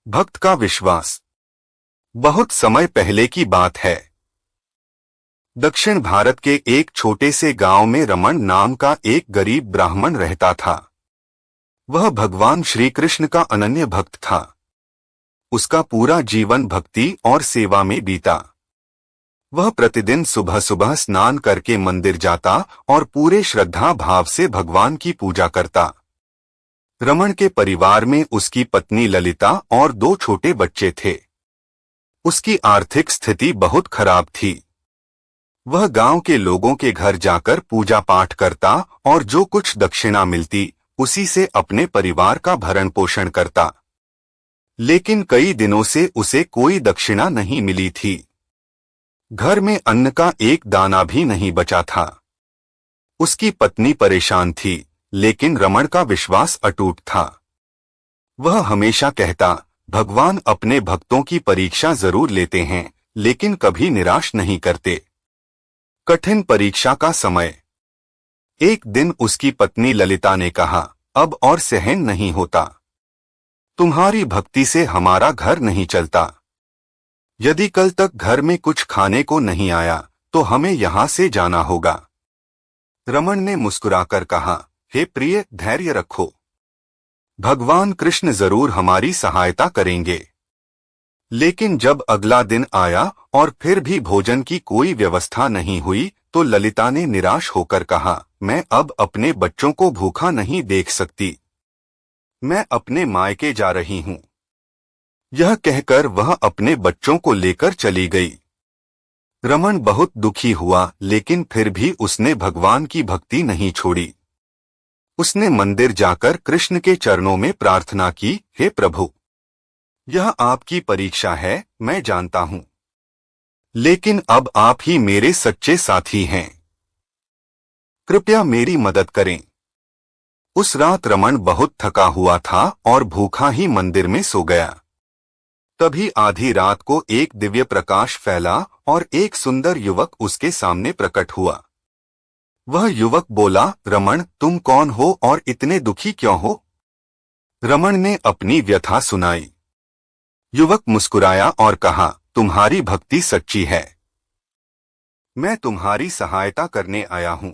भक्त का विश्वास। बहुत समय पहले की बात है। दक्षिण भारत के एक छोटे से गांव में रमन नाम का एक गरीब ब्राह्मण रहता था। वह भगवान श्री कृष्ण का अनन्य भक्त था। उसका पूरा जीवन भक्ति और सेवा में बीता। वह प्रतिदिन सुबह सुबह स्नान करके मंदिर जाता और पूरे श्रद्धा भाव से भगवान की पूजा करता। रमन के परिवार में उसकी पत्नी ललिता और 2 छोटे बच्चे थे। उसकी आर्थिक स्थिति बहुत खराब थी। वह गांव के लोगों के घर जाकर पूजा पाठ करता और जो कुछ दक्षिणा मिलती उसी से अपने परिवार का भरण पोषण करता। लेकिन कई दिनों से उसे कोई दक्षिणा नहीं मिली थी। घर में अन्न का एक दाना भी नहीं बचा था। उसकी पत्नी परेशान थी, लेकिन रमन का विश्वास अटूट था। वह हमेशा कहता, भगवान अपने भक्तों की परीक्षा जरूर लेते हैं, लेकिन कभी निराश नहीं करते। कठिन परीक्षा का समय। एक दिन उसकी पत्नी ललिता ने कहा, अब और सहन नहीं होता। तुम्हारी भक्ति से हमारा घर नहीं चलता। यदि कल तक घर में कुछ खाने को नहीं आया तो हमें यहां से जाना होगा। रमन ने मुस्कुराकर कहा, हे प्रिय, धैर्य रखो। भगवान कृष्ण जरूर हमारी सहायता करेंगे। लेकिन जब अगला दिन आया और फिर भी भोजन की कोई व्यवस्था नहीं हुई तो ललिता ने निराश होकर कहा, मैं अब अपने बच्चों को भूखा नहीं देख सकती। मैं अपने मायके जा रही हूं। यह कहकर वह अपने बच्चों को लेकर चली गई। रमन बहुत दुखी हुआ, लेकिन फिर भी उसने भगवान की भक्ति नहीं छोड़ी। उसने मंदिर जाकर कृष्ण के चरणों में प्रार्थना की, हे प्रभु, यह आपकी परीक्षा है, मैं जानता हूं। लेकिन अब आप ही मेरे सच्चे साथी हैं। कृपया मेरी मदद करें। उस रात रमन बहुत थका हुआ था और भूखा ही मंदिर में सो गया। तभी आधी रात को एक दिव्य प्रकाश फैला और एक सुंदर युवक उसके सामने प्रकट हुआ। वह युवक बोला, रमन, तुम कौन हो और इतने दुखी क्यों हो? रमन ने अपनी व्यथा सुनाई। युवक मुस्कुराया और कहा, तुम्हारी भक्ति सच्ची है। मैं तुम्हारी सहायता करने आया हूं।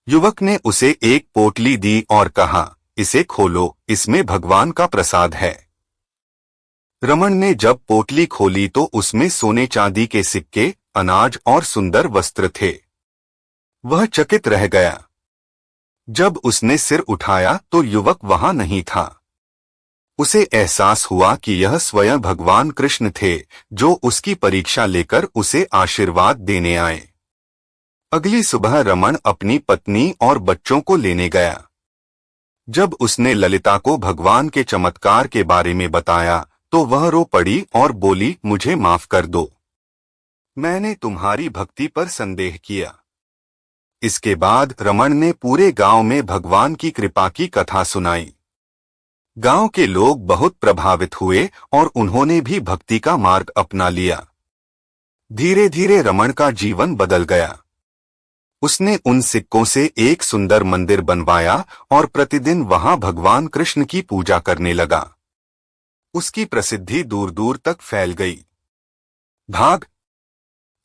युवक ने उसे एक पोटली दी और कहा, इसे खोलो, इसमें भगवान का प्रसाद है। रमन ने जब पोटली खोली तो उसमें सोने चांदी के सिक्के, अनाज और सुंदर वस्त्र थे। वह चकित रह गया। जब उसने सिर उठाया तो युवक वहां नहीं था। उसे एहसास हुआ कि यह स्वयं भगवान कृष्ण थे, जो उसकी परीक्षा लेकर उसे आशीर्वाद देने आए। अगली सुबह रमन अपनी पत्नी और बच्चों को लेने गया। जब उसने ललिता को भगवान के चमत्कार के बारे में बताया तो वह रो पड़ी और बोली, मुझे माफ कर दो। मैंने तुम्हारी भक्ति पर संदेह किया। इसके बाद रमन ने पूरे गांव में भगवान की कृपा की कथा सुनाई। गांव के लोग बहुत प्रभावित हुए और उन्होंने भी भक्ति का मार्ग अपना लिया। धीरे धीरे रमन का जीवन बदल गया। उसने उन सिक्कों से एक सुंदर मंदिर बनवाया और प्रतिदिन वहां भगवान कृष्ण की पूजा करने लगा। उसकी प्रसिद्धि दूर दूर तक फैल गई। भाग।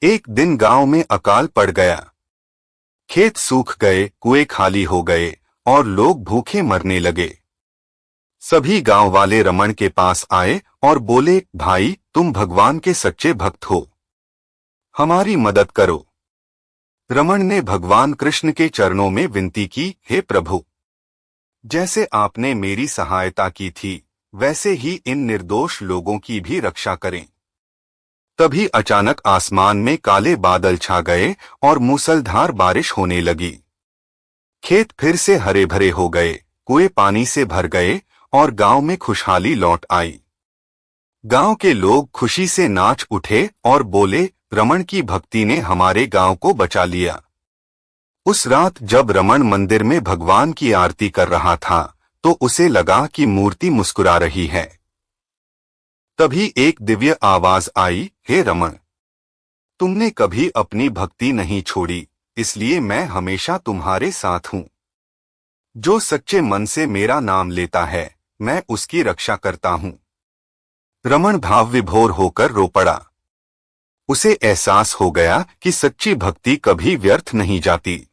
एक दिन गांव में अकाल पड़ गया। खेत सूख गए, कुएं खाली हो गए और लोग भूखे मरने लगे। सभी गांव वाले रमन के पास आए और बोले, भाई, तुम भगवान के सच्चे भक्त हो, हमारी मदद करो। रमन ने भगवान कृष्ण के चरणों में विनती की, हे प्रभु, जैसे आपने मेरी सहायता की थी वैसे ही इन निर्दोष लोगों की भी रक्षा करें। तभी अचानक आसमान में काले बादल छा गए और मूसलधार बारिश होने लगी। खेत फिर से हरे भरे हो गए, कुएं पानी से भर गए और गांव में खुशहाली लौट आई। गांव के लोग खुशी से नाच उठे और बोले, रमन की भक्ति ने हमारे गांव को बचा लिया। उस रात जब रमन मंदिर में भगवान की आरती कर रहा था तो उसे लगा कि मूर्ति मुस्कुरा रही है। तभी एक दिव्य आवाज आई, हे रमन, तुमने कभी अपनी भक्ति नहीं छोड़ी, इसलिए मैं हमेशा तुम्हारे साथ हूं। जो सच्चे मन से मेरा नाम लेता है, मैं उसकी रक्षा करता हूं। रमण भाव विभोर होकर रो पड़ा। उसे एहसास हो गया कि सच्ची भक्ति कभी व्यर्थ नहीं जाती।